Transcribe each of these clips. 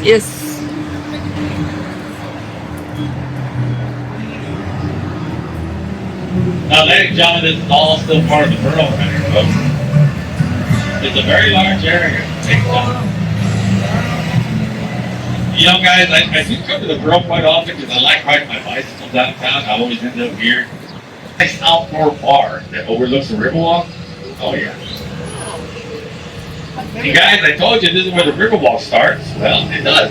Yes. Now, ladies and gentlemen, this is all still part of the borough right here, folks. It's a very large area. You know, guys, I do come to the borough quite often because I like riding my bicycle downtown. I always end up here. Nice outdoor bar that overlooks the Riverwalk. Oh, yeah. And guys, I told you this is where the Riverwalk starts. Well, it does.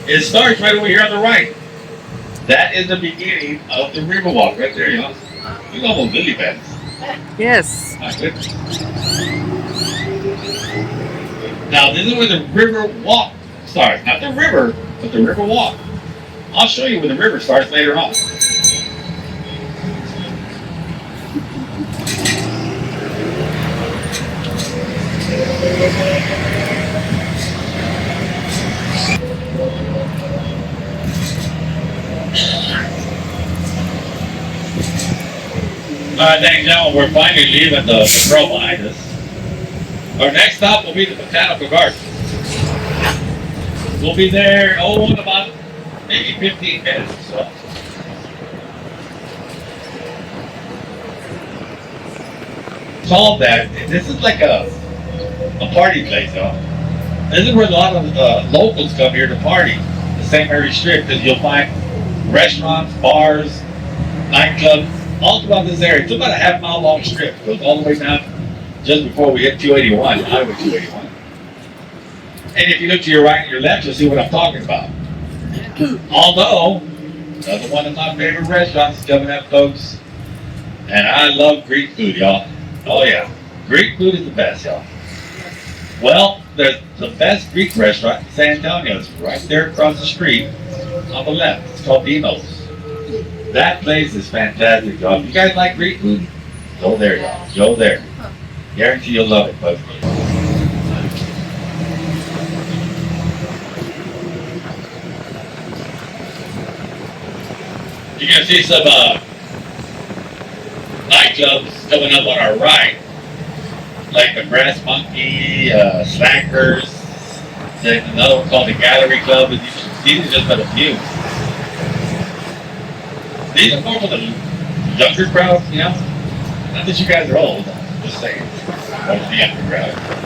It starts right over here on the right. That is the beginning of the Riverwalk right there, you know. Look at all those lily pads. Yes. My goodness. Now, this is where the river walk starts. Not the river, but the river walk. I'll show you where the river starts later on. All right, ladies and gentlemen, we're finally leaving the borough behind us. Our next stop will be the Botanical Garden. We'll be there, in about maybe 15 minutes or so. Called that. This is like a party place, though. This is where a lot of locals come here to party. The St. Mary Strip, because you'll find restaurants, bars, nightclubs, all throughout this area. It's about a half-mile long strip. It goes all the way down just before we hit 281, Highway 281. And if you look to your right and your left, you'll see what I'm talking about. Although, another one of my favorite restaurants is coming up, folks. And I love Greek food, y'all. Oh, yeah. Greek food is the best, y'all. Well, there's the best Greek restaurant in San Antonio. It's right there across the street on the left. It's called Dino's. That place is fantastic, y'all. If you guys like Greek food, go there, y'all. Go there. Guarantee you'll love it, folks. You're going to see some nightclubs coming up on our right, like the Brass Monkey, Slackers, there's another one called the Gallery Club. These are just but a few. These are more for the younger crowd, you know? Not that you guys are old, I'm just saying. More for the younger crowd.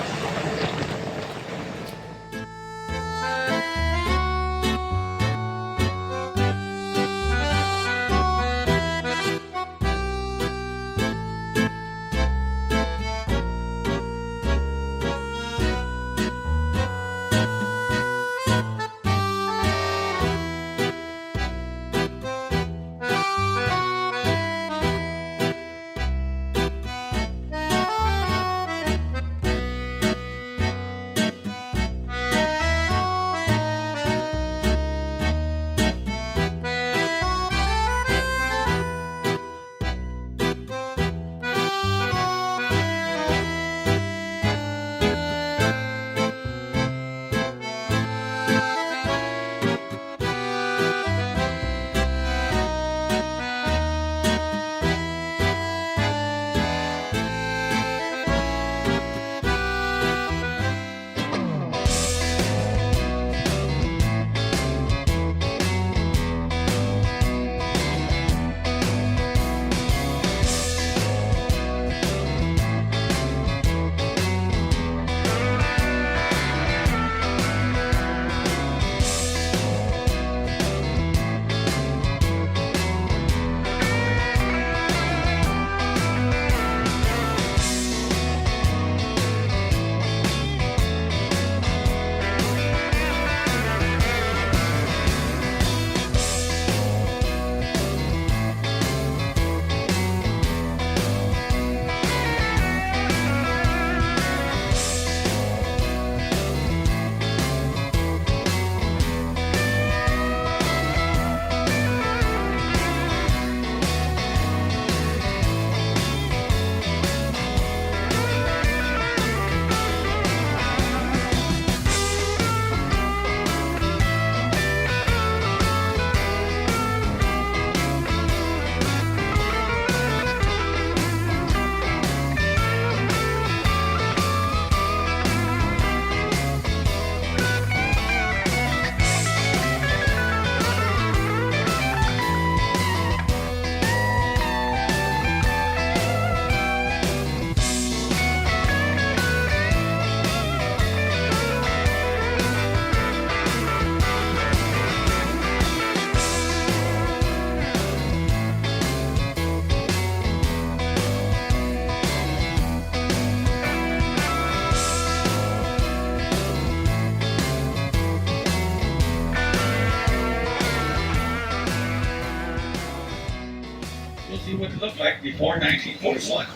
before 1941.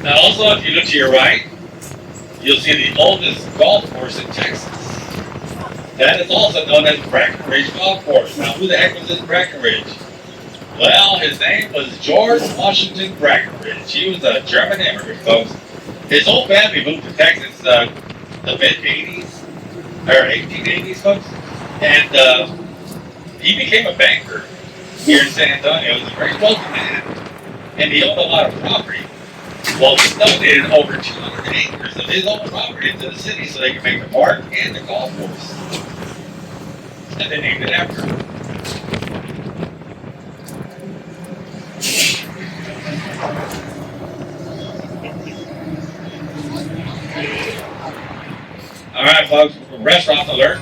Now also, if you look to your right, you'll see the oldest golf course in Texas. That is also known as Breckenridge Golf Course. Now, who the heck was this Breckenridge? Well, his name was George Washington Breckenridge. He was a German immigrant, folks. His whole family moved to Texas the mid-80s, or 1880s, folks. And he became a banker here in San Antonio. He was a very wealthy man, and he owned a lot of property. Well, he donated over 200 acres of his own property to the city so they could make the park and the golf course. And they named it after him. All right, folks, restaurant alert.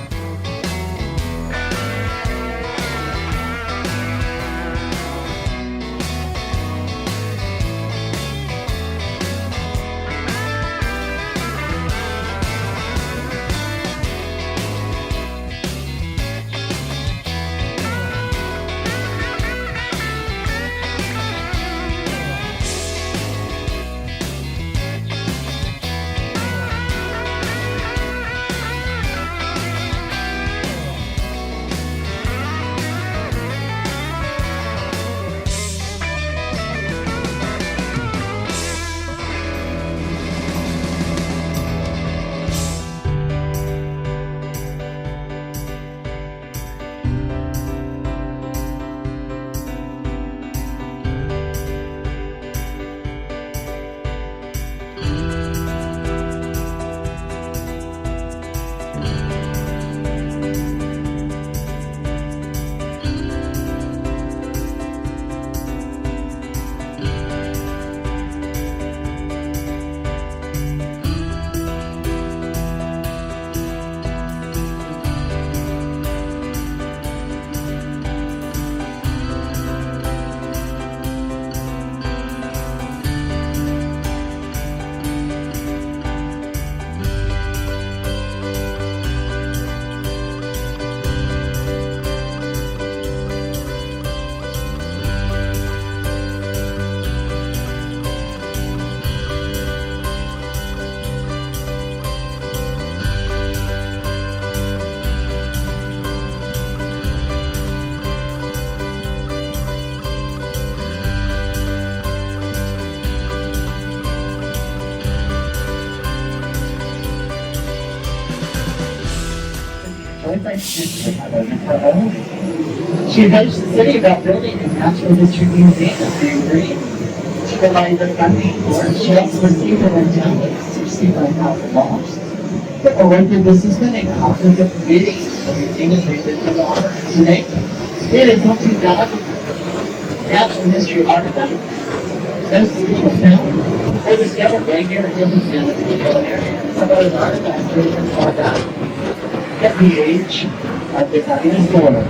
She approached the city about building a natural history museum in Green. She provided the funding for it. She also received an endowment of $65,000. The local businessman and authors of the meeting of the museum is named in the honor today. It is something that natural history artifact. Those people found or discovered right here in the area. Some of those artifacts really are that. At the age of the dinosaur.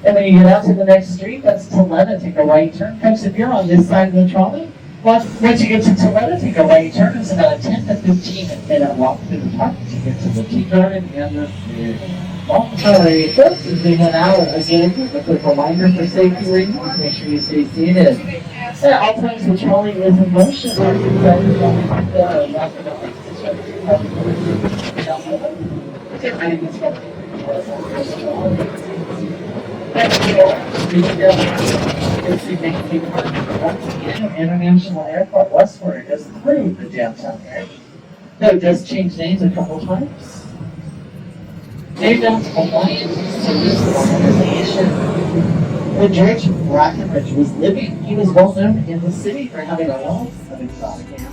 And when you get out to the next street, that's Toledo, take a right turn. Folks, if you're on this side of the trolley, once you get to Toledo, take a right turn. It's about a 10 to 15 minute walk through the park to get to the tea garden and the Alright, folks, as we head out again, a quick reminder for safety reasons, make sure you stay seated. At all times, the trolley is in motion. International Airport Westward is through the downtown area. No, it does change names a couple times. Named after Hawaiian Service Organization. When George Breckenridge was living, he was well known in the city for having a wealth of exotic animals.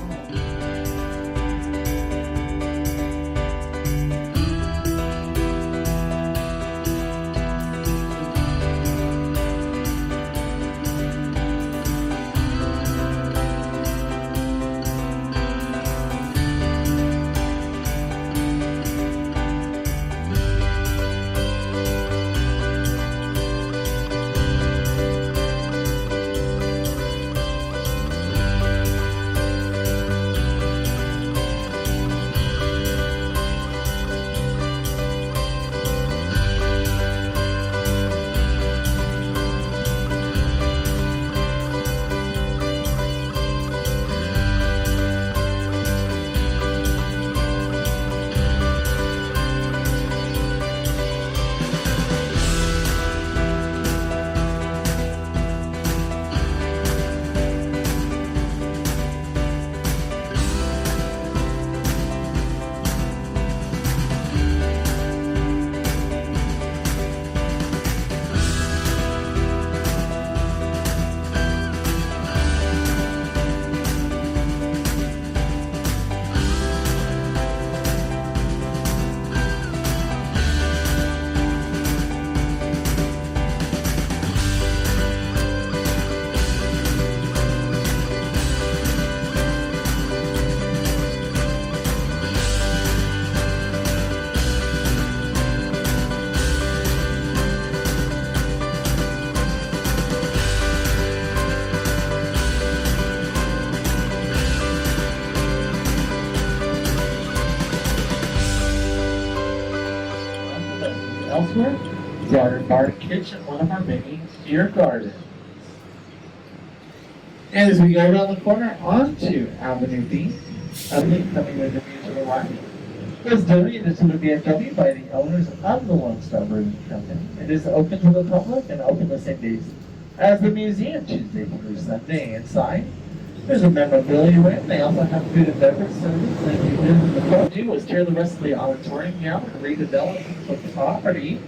elsewhere. Garden Bar Kitchen, one of our many beer gardens. And as we go around the corner onto Avenue B, a link coming with the view to the right, was donated to the VFW by the owners of the Lone Star Brewing Company. It is open to the public and open the same days as the museum, Tuesday through Sunday. Inside, there's a memorabilia room. They also have food and beverage service. And if you visit the club, do was tear the rest of the auditorium down and redevelop the property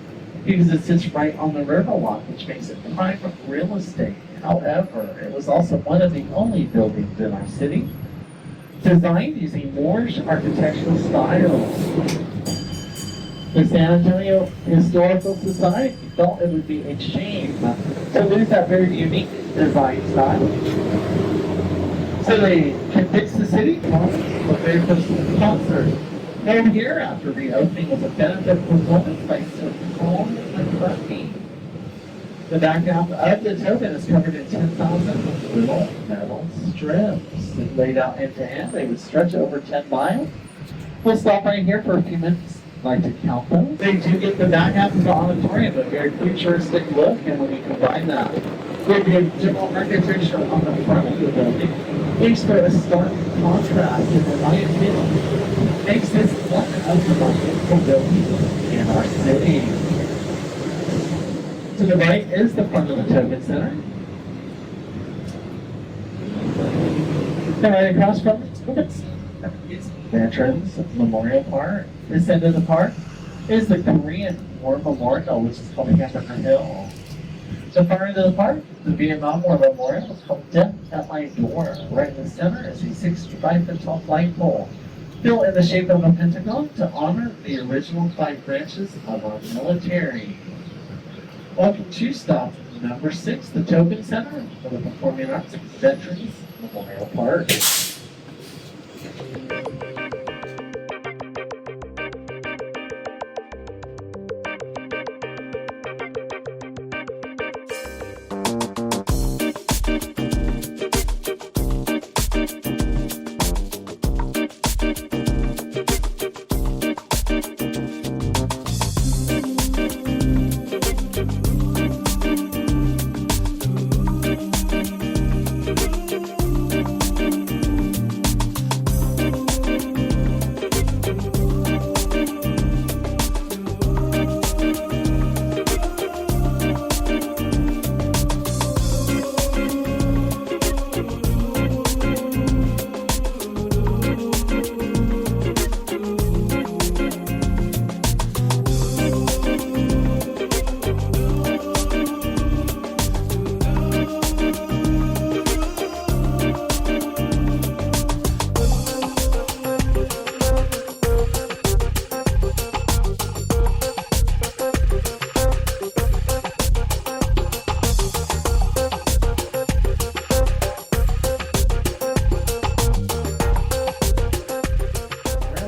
because it sits right on the Riverwalk, which makes it prime real estate. However, it was also one of the only buildings in our city designed using Moorish architectural styles. The San Antonio Historical Society felt it would be a shame to lose that very unique design style. So they convinced the city to host the very first concert held here after reopening was a benefit performance by Sir Paul McCartney. The back half of the token is covered in 10,000 little metal strips laid out end to end. They would stretch over 10 miles. We'll stop right here for a few minutes. I'd like to count those. They do get the back half of the auditorium, a very futuristic look, and when you combine that with the general architecture on the front of the building, makes for a stark contrast, and in my opinion, makes this one of the most beautiful buildings in our city. To the right is the front of the Token Center. And right across from it is Veterans Memorial Park. This end of the park is the Korean War Memorial, which is called Hamburger Hill. The far end of the park, the Vietnam War Memorial, is called Death at My Door. Right in the center is a 65-foot tall flagpole built in the shape of a pentagon to honor the original 5 branches of our military. Welcome to stop number 6, the Token Center for the Performing Arts Veterans Memorial Park.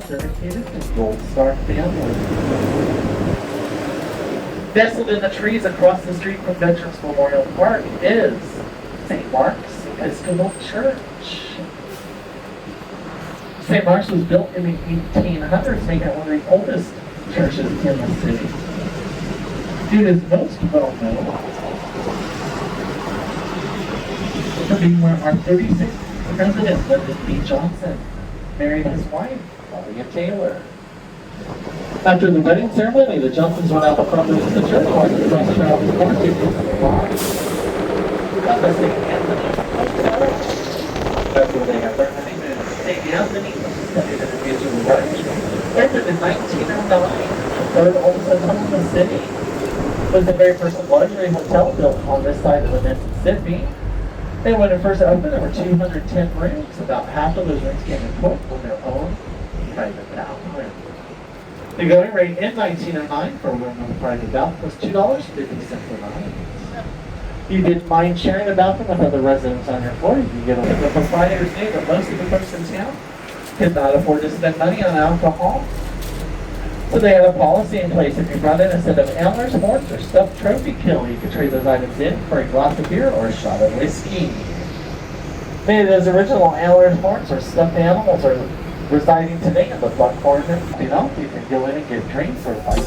Dedicated to Gold Star family. Nestled in the trees across the street from Veterans Memorial Park is St. Mark's Episcopal Church. St. Mark's was built in the 1800s, making it one of the oldest churches in the city. It is most well known for being where our 36th president, Lyndon B. Johnson, married his wife, Claudia Taylor. After the wedding ceremony, the Johnsons went out the front of the church, walking across Travis Park to the bar. That's the St. Anthony. That's where they have their honeymoon. St. Anthony, studied in the future of the right. Opened in 1909, the third oldest hotel in the city. Was the very first luxury hotel built on this side of the Mississippi. And when it first opened, there were 210 rooms. About half of those rooms came equipped with their own private bathroom. The going rate in 1909 for a room with a private bathroom was $2.50 a night. You didn't mind sharing a bathroom with other residents on your floor, you could get a the proprietors knew that most of the folks in town could not afford to spend money on alcohol. So they had a policy in place. If you brought in a set of antlers, horns, or stuffed trophy kill, you could trade those items in for a glass of beer or a shot of whiskey. Many of those original antlers, horns, or stuffed animals are residing today in the Buckhorn. You can go in and get drinks or buy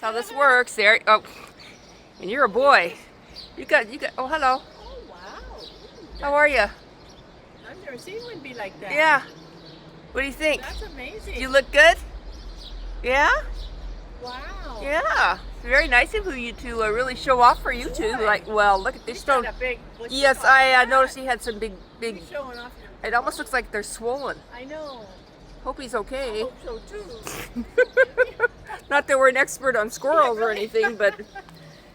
how this works. There. Oh, and you're a boy. You got. Oh, hello. Oh, wow. How are you? I've never seen one be like that. Yeah. What do you think? That's amazing. You look good. Yeah. Wow. Yeah. It's very nice of you to really show off for you two. Like, well, look at this He's stone. got a big bushy Yes, top. I noticed he had some big. He's showing off your... It almost looks like they're swollen. I know. Hope he's I okay. hope so too. Not that we're an expert on squirrels or anything, but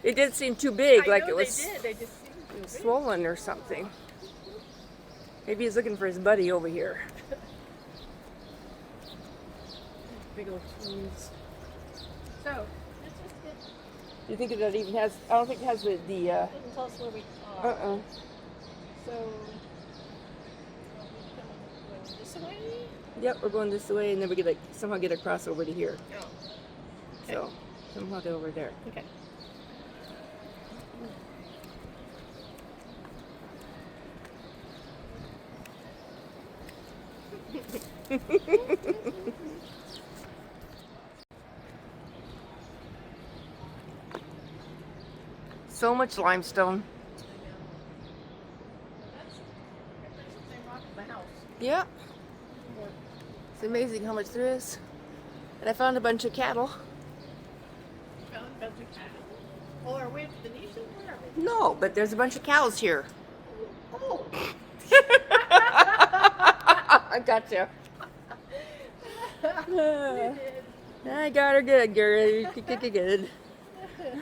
it did seem too big, I like know it was they did. They just seemed too big. swollen or something. Maybe he's looking for his buddy over here. Big old trees. So, let's just get... Do you think that even has? I don't think it has the. Doesn't tell us where we are. So, going this way? Yep, we're going this way, and then we could like somehow get across over to here. Oh. So somehow get over there. Okay. So much limestone. That's the same rock as the house. Yeah. It's amazing how much there is. And I found a bunch of cattle. Found a bunch of cattle. Oh, are we at Phoenician? Where are we? No, but there's a bunch of cows here. Oh. I gotcha. I got her good, girl. Good.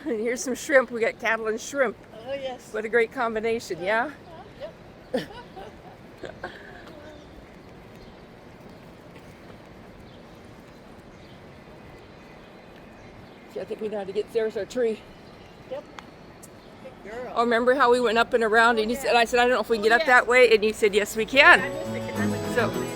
And here's some shrimp. We got cattle and shrimp. Oh, yes. What a great combination, yeah? Yep. See, I think we know how to get there's our tree. Yep. Good girl. Oh, remember how we went up and around and you said, I said, I don't know if we can get up yes. that way, and you said, yes, we can. I was thinking that was So